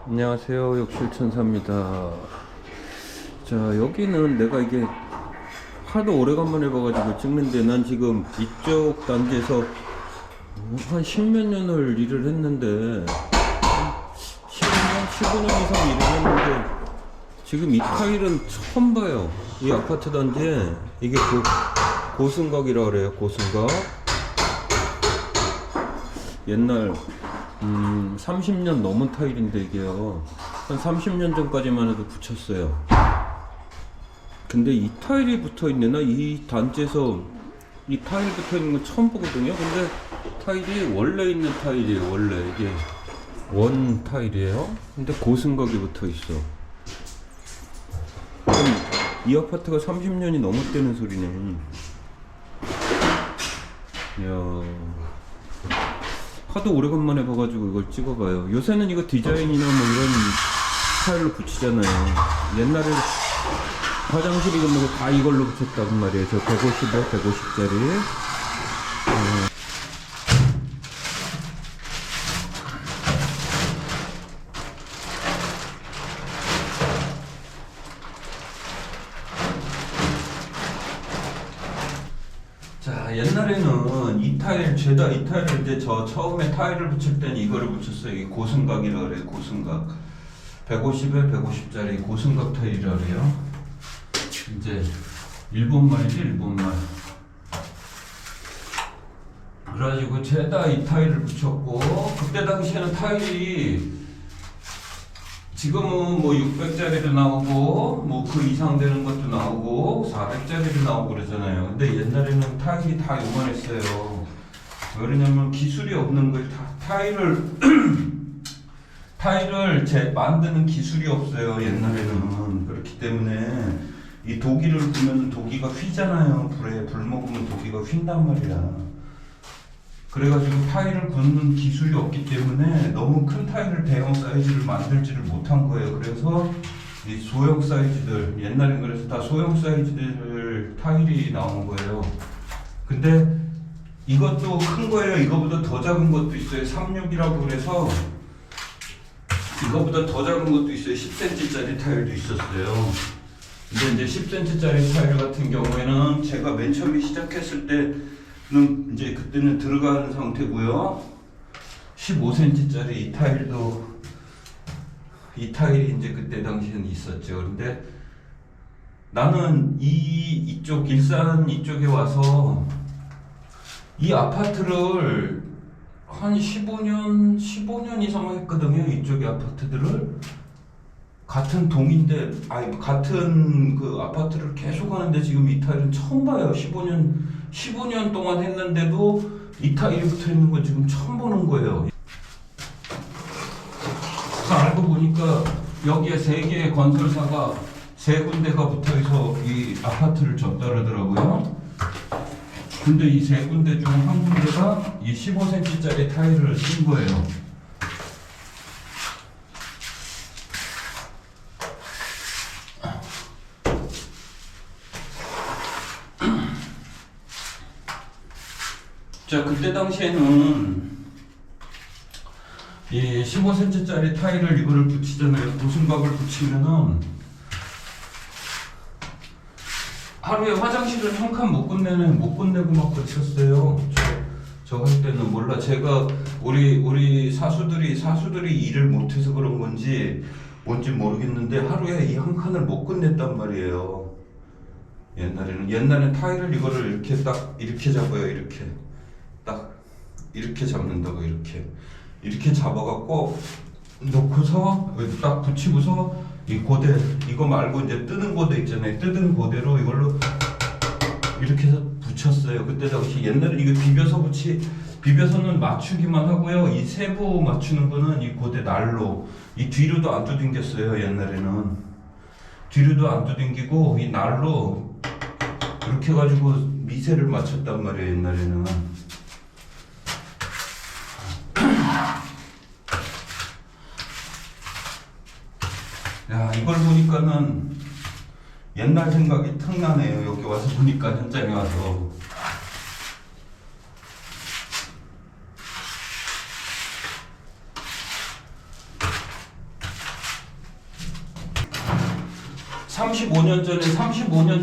안녕하세요. 욕실천사입니다. 자, 여기는 내가 이게 하도 오래간만에 봐가지고 찍는데, 난 지금 이쪽 단지에서 한 십몇 년을 일을 했는데, 10년? 15년 이상 일을 했는데, 지금 이 타일은 처음 봐요. 이 아파트 단지에. 이게 고승각이라 그래요. 고승각. 옛날 30년 넘은 타일인데, 이게요, 한 30년 전까지만 해도 붙였어요. 근데 이 타일이 붙어 있네. 나 이 단지에서 이 타일 붙어 있는 건 처음 보거든요. 근데 타일이 원래 있는 타일이에요. 원래 이게 원 타일이에요. 근데 고승각이 붙어 있어. 그럼 이 아파트가 30년이 넘었다는 소리네. 이야, 하도 오래간만에 봐가지고 이걸 찍어봐요. 요새는 이거 디자인이나 뭐 이런 스타일로 붙이잖아요. 옛날에 화장실 이거 뭐 다 이걸로 붙였다고 말이에요. 저 150에 150짜리. 자, 옛날에는 이 타일, 죄다 이 타일을 이제 저 처음에 타일을 붙일 때는 이거를 붙였어요. 이 고승각이라 그래요. 고승각. 150에 150짜리 고승각 타일이라 그래요. 이제 일본말이지, 일본말. 그래가지고 죄다 이 타일을 붙였고, 그때 당시에는 타일이 지금은 뭐 600짜리도 나오고 뭐 그 이상 되는 것도 나오고 400짜리도 나오고 그러잖아요. 근데 옛날에는 타일이 다 요만했어요. 왜냐면 기술이 없는 거예요. 타일을 만드는 기술이 없어요. 옛날에는. 그렇기 때문에 이 도기를 보면 도기가 휘잖아요. 불 먹으면 도기가 휜단 말이야. 그래가지고 타일을 붓는 기술이 없기 때문에 너무 큰 타일을 대형 사이즈를 만들지를 못한 거예요. 그래서 이 소형 사이즈들, 옛날엔 그래서 다 소형 사이즈들 타일이 나온 거예요. 근데 이것도 큰 거예요. 이거보다 더 작은 것도 있어요. 36이라고 그래서 이거보다 더 작은 것도 있어요. 10cm짜리 타일도 있었어요. 근데 이제 10cm짜리 타일 같은 경우에는 제가 맨 처음에 시작했을 때는 이제 그때는 들어가는 상태고요. 15cm짜리 이 타일이 이제 그때 당시에는 있었죠. 근데 나는 이쪽 일산 이쪽에 와서 이 아파트를 한 15년 이상 했거든요. 이쪽의 아파트들을. 같은 동인데, 같은 그 아파트를 계속 하는데 지금 이 타일은 처음 봐요. 15년 동안 했는데도 이 타일이 붙어 있는 건 지금 처음 보는 거예요. 알고 보니까 여기에 3개의 건설사가 3군데가 붙어 있어 이 아파트를 졌다 그러더라고요. 근데 이 3군데 중 한 군데가 이 15cm짜리 타일을 쓴 거예요. 자, 그때 당시에는 이 15cm짜리 타일을 이거를 붙이잖아요. 고승각을 붙이면은 하루에 화장실을 한 칸 못 끝내고 막 그쳤어요. 저 할 때는 몰라. 제가 우리 사수들이 일을 못해서 그런 건지 뭔지 모르겠는데 하루에 이 한 칸을 못 끝냈단 말이에요. 옛날에는 타일을 이거를 이렇게 잡아요. 이렇게 잡는다고. 이렇게 잡아갖고 놓고서 딱 붙이고서 이 고대, 이거 말고 이제 뜨는 고대 있잖아요. 뜨는 고대로 이걸로 이렇게 해서 붙였어요. 그때 당시 옛날에 이거 비벼서는 맞추기만 하고요. 이 세부 맞추는 거는 이 고대 날로, 이 뒤로도 안 두들겼어요. 옛날에는 뒤로도 안 두들기고 이 날로 이렇게 해가지고 미세를 맞췄단 말이에요. 옛날에는. 야, 이걸 보니까는 옛날 생각이 탁 나네요. 여기 와서 보니까, 현장에 와서. 35년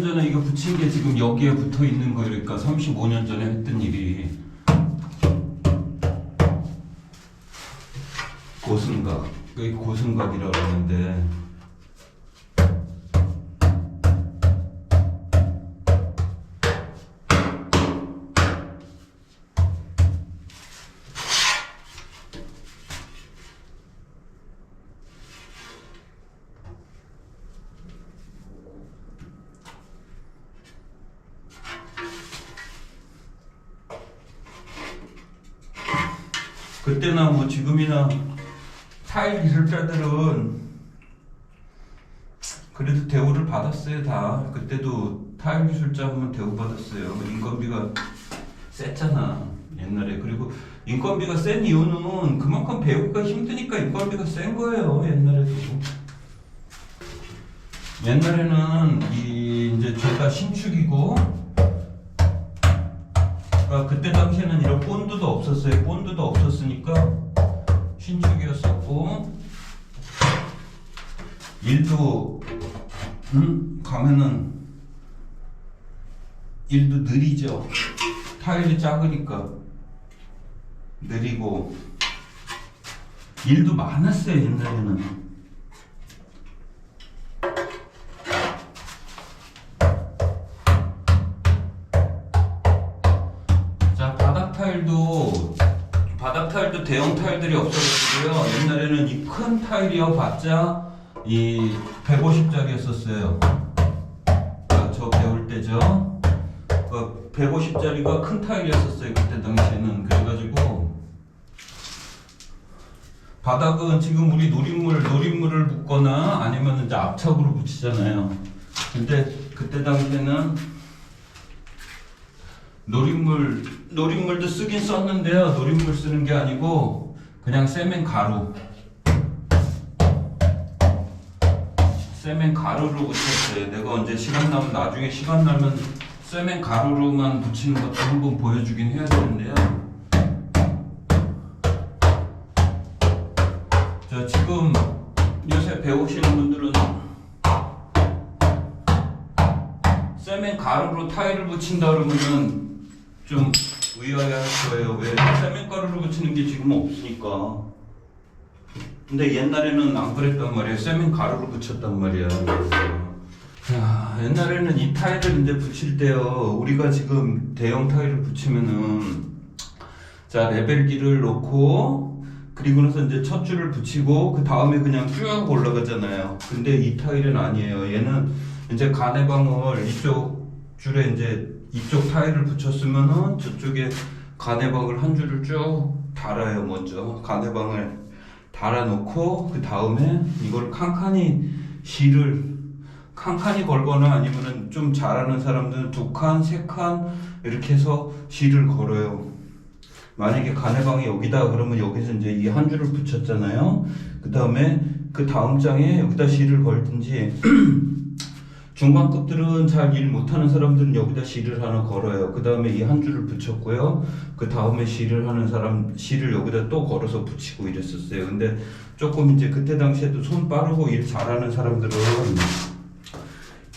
전에 이거 붙인 게 지금 여기에 붙어 있는 거니까 35년 전에 했던 일이 고승각, 이 고승각이라고 하는데 그때나 뭐 지금이나 타일 기술자들은 그래도 대우를 받았어요. 다 그때도 타일 기술자 하면 대우 받았어요. 인건비가 셌잖아 옛날에. 그리고 인건비가 센 이유는 그만큼 배우기가 힘드니까 인건비가 센 거예요. 옛날에는 이제 제가 신축이고, 그때 당시에는 이런 본드도 없었어요. 본드도 없었으니까 신축이었었고, 일도 가면은 일도 느리죠. 타일이 작으니까 느리고, 일도 많았어요 옛날에는. 바닥 타일도 대형 타일들이 없어가지고요. 옛날에는 이 큰 타일이어 봤자 이 150짜리였었어요. 저 배울 때죠. 150짜리가 큰 타일이었었어요. 그때 당시에는. 그래가지고 바닥은 지금 우리 노린물을 붓거나 아니면 이제 압착으로 붙이잖아요. 근데 그때 당시에는 노린물도 쓰긴 썼는데요. 노린물 쓰는 게 아니고 그냥 세멘 가루로 붙였어요. 내가 언제 나중에 시간 나면 세멘 가루로만 붙이는 것도 한번 보여주긴 해야 되는데요. 자, 지금 요새 배우시는 분들은 세멘 가루로 타일을 붙인다 그러면은 좀 의아해 할 거예요. 왜? 세멘 가루로 붙이는 게 지금 없으니까. 근데 옛날에는 안 그랬단 말이에요. 세멘 가루로 붙였단 말이야. 야, 옛날에는 이 타일을 이제 붙일 때요. 우리가 지금 대형 타일을 붙이면은, 자, 레벨기를 놓고, 그리고 나서 이제 첫 줄을 붙이고, 그 다음에 그냥 쭉 올라가잖아요. 근데 이 타일은 아니에요. 얘는 이제 가내방을 이쪽 줄에 이쪽 타일을 붙였으면은 저쪽에 가내방을 한 줄을 쭉 달아요. 먼저 가내방을 달아놓고 그 다음에 이걸 칸칸이 걸거나 아니면은 좀 잘하는 사람들은 2칸, 3칸 이렇게 해서 실을 걸어요. 만약에 가내방이 여기다 그러면 여기서 이제 이 한 줄을 붙였잖아요. 그 다음에 그 다음 장에 여기다 실을 걸든지 중간급들은 잘 일 못하는 사람들은 여기다 실을 하나 걸어요. 그 다음에 이 한 줄을 붙였고요. 그 다음에 실을 하는 사람 실을 여기다 또 걸어서 붙이고 이랬었어요. 근데 조금 이제 그때 당시에도 손 빠르고 일 잘하는 사람들은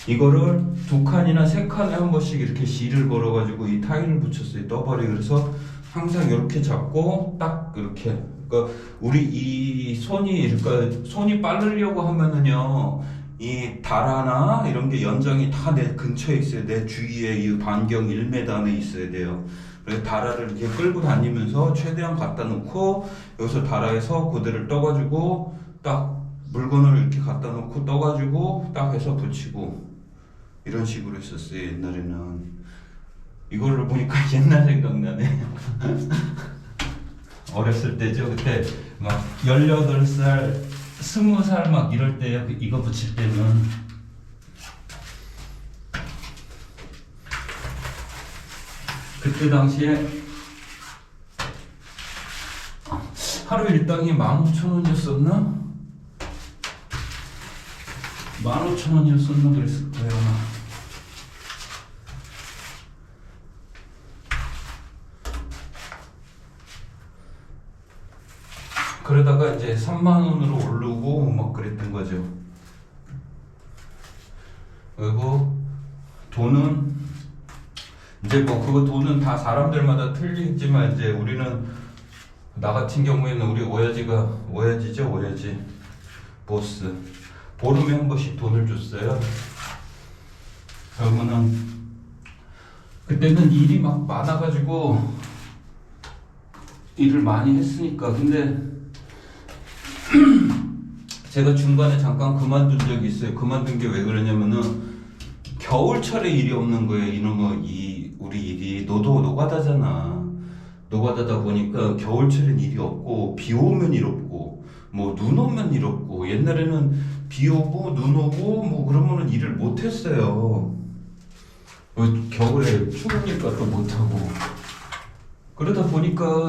이거를 2칸이나 3칸에 한 번씩 이렇게 실을 걸어가지고 이 타일을 붙였어요. 떠버리. 그래서 항상 이렇게 잡고 딱 이렇게. 그러니까 우리 이 손이 빠르려고 하면은요. 이 달아나 이런 게 연장이 다 내 근처에 있어야 돼. 주위에 이 반경 1m 안에 있어야 돼요. 그래서 달아를 이렇게 끌고 다니면서 최대한 갖다 놓고 여기서 달아에서 고대를 떠가지고 딱 물건을 이렇게 갖다 놓고 떠가지고 딱 해서 붙이고 이런 식으로 했었어요. 옛날에는. 이걸로 보니까 옛날 생각나네. 어렸을 때죠. 그때 막 18살 20살 막 이럴 때요. 이거 붙일 때는 그때 당시에 하루 일당이 15,000원이었었나? 15,000원이었었나 그랬을 거예요. 그러다가 이제 3만 원으로 오르고 막 그랬던 거죠. 그리고 돈은 이제 뭐 그거 돈은 다 사람들마다 틀리지만 이제 우리는 나 같은 경우에는 우리 오야지죠 오야지 보스 보름에 한 번씩 돈을 줬어요. 그러면은 그때는 일이 막 많아가지고 일을 많이 했으니까. 근데 제가 중간에 잠깐 그만둔 적이 있어요. 그만둔 게 왜 그러냐면은 겨울철에 일이 없는 거예요. 이놈의 우리 일이 노가다잖아. 노가다다 보니까 겨울철엔 일이 없고 비 오면 일 없고 뭐 눈 오면 일 없고. 옛날에는 비 오고 눈 오고 뭐 그러면은 일을 못 했어요. 겨울에 추우니까 또 못 하고. 그러다 보니까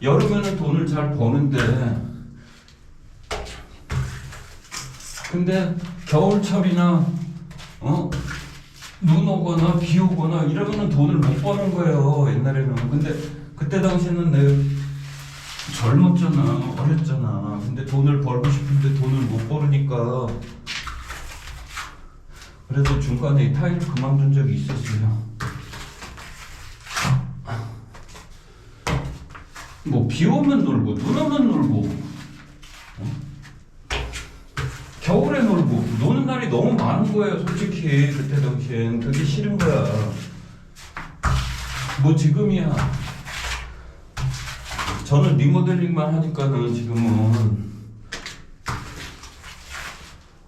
여름에는 돈을 잘 버는데 근데 겨울철이나 눈 오거나 비 오거나 이러면은 돈을 못 버는 거예요. 옛날에는. 근데 그때 당시에는 내가 젊었잖아, 어렸잖아. 근데 돈을 벌고 싶은데 돈을 못 벌으니까 그래서 중간에 타일 그만둔 적이 있었어요. 뭐 비 오면 놀고 눈 오면 놀고 겨울에 놀고 노는 날이 너무 많은 거예요. 솔직히 그때 당시엔 그게 싫은 거야. 뭐 지금이야 저는 리모델링만 하니까는 지금은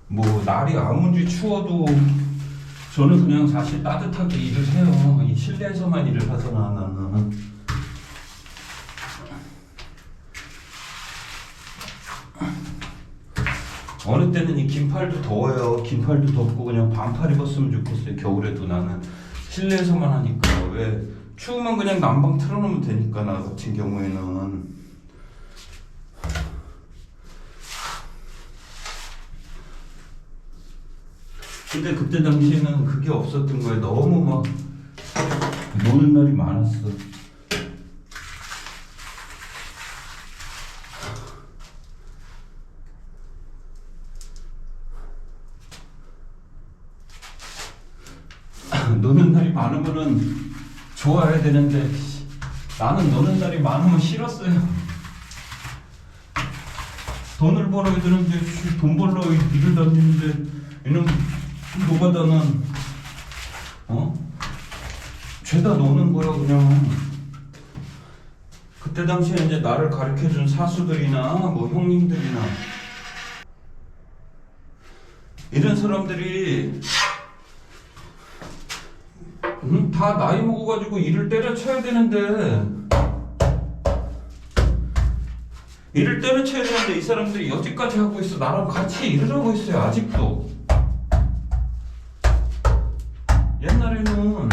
뭐 날이 아무리 추워도 저는 그냥 사실 따뜻하게 일을 해요. 이 실내에서만 일을 하잖아 나는. 어느 때는 이 긴팔도 더워요. 긴팔도 덥고 그냥 반팔 입었으면 좋겠어요. 겨울에도 나는 실내에서만 하니까. 왜 추우면 그냥 난방 틀어놓으면 되니까. 나 같은 경우에는 근데 그때 당시에는 그게 없었던 거예요. 너무 막 노는 날이 많았어. 노는 날이 많으면은 좋아야 되는데 나는 노는 날이 많으면 싫었어요. 돈을 벌어야 되는데 돈 벌러 일을 다니는데 이놈 노가다는 죄다 노는 거야 그냥. 그때 당시에 이제 나를 가르쳐준 사수들이나 뭐 형님들이나 이런 사람들이 다 나이 먹어가지고 일을 때려쳐야 되는데 이 사람들이 여지까지 하고 있어. 나랑 같이 일을 하고 있어요. 아직도. 옛날에는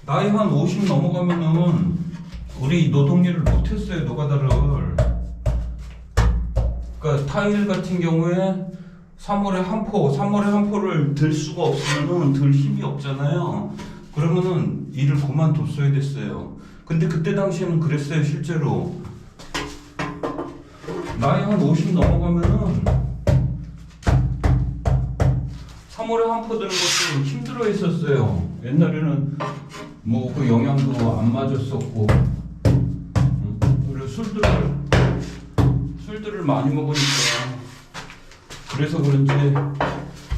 나이 한 50 넘어가면은 우리 노동일을 못했어요. 노가다를. 그러니까 타일 같은 경우에 3월에 한 포를 들 수가 없으면은 들 힘이 없잖아요. 그러면은 일을 그만뒀어야 됐어요. 근데 그때 당시에는 그랬어요. 실제로 나이 한 50 넘어가면은 3월에 한 포 드는 것도 힘들어 했었어요. 옛날에는 뭐 그 영양도 안 맞았었고 그리고 술들을 많이 먹으니까. 그래서 그런지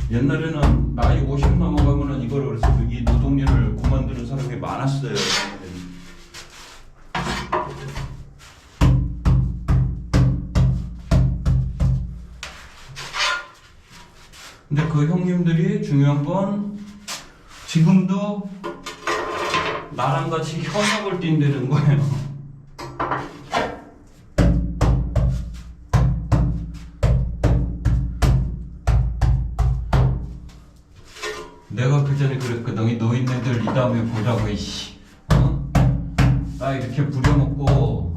옛날에는 나이 50 넘어가면은 이걸 그래서 이 노동일을 그만두는 사람이 많았어요. 근데 그 형님들이 중요한 건 지금도 나랑 같이 현역을 뛴다는 거예요. 내가 그 전에 그랬거든. 이 노인네들 이 다음에 보자고 이씨. 나 이렇게 부려먹고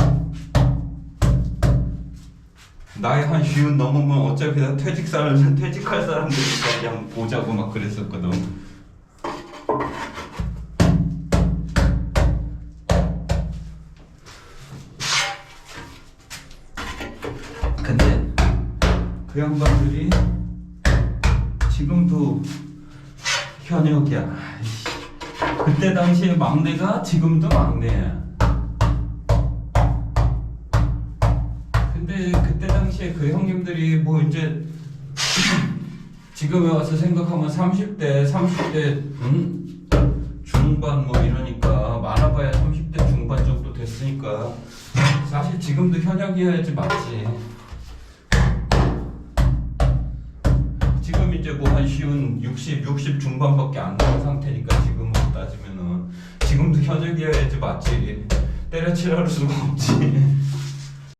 나이 한 50 넘으면 어차피 다 퇴직할 사람들이니까 그냥 보자고 막 그랬었거든. 근데 그 양반들이 지금도 현역이야. 아이씨. 그때 당시에 막내가 지금도 막내야. 근데 그때 당시에 그 형님들이 뭐 이제 지금에 와서 생각하면 30대 중반 뭐 이러니까 많아봐야 30대 중반 정도 됐으니까 사실 지금도 현역이어야지 맞지. 지금 이제 뭐 한 쉬운 60 중반밖에 안 되는 상태니까 지금으로 따지면은 지금도 현역이어야지 맞지. 때려치라를 수가 없지.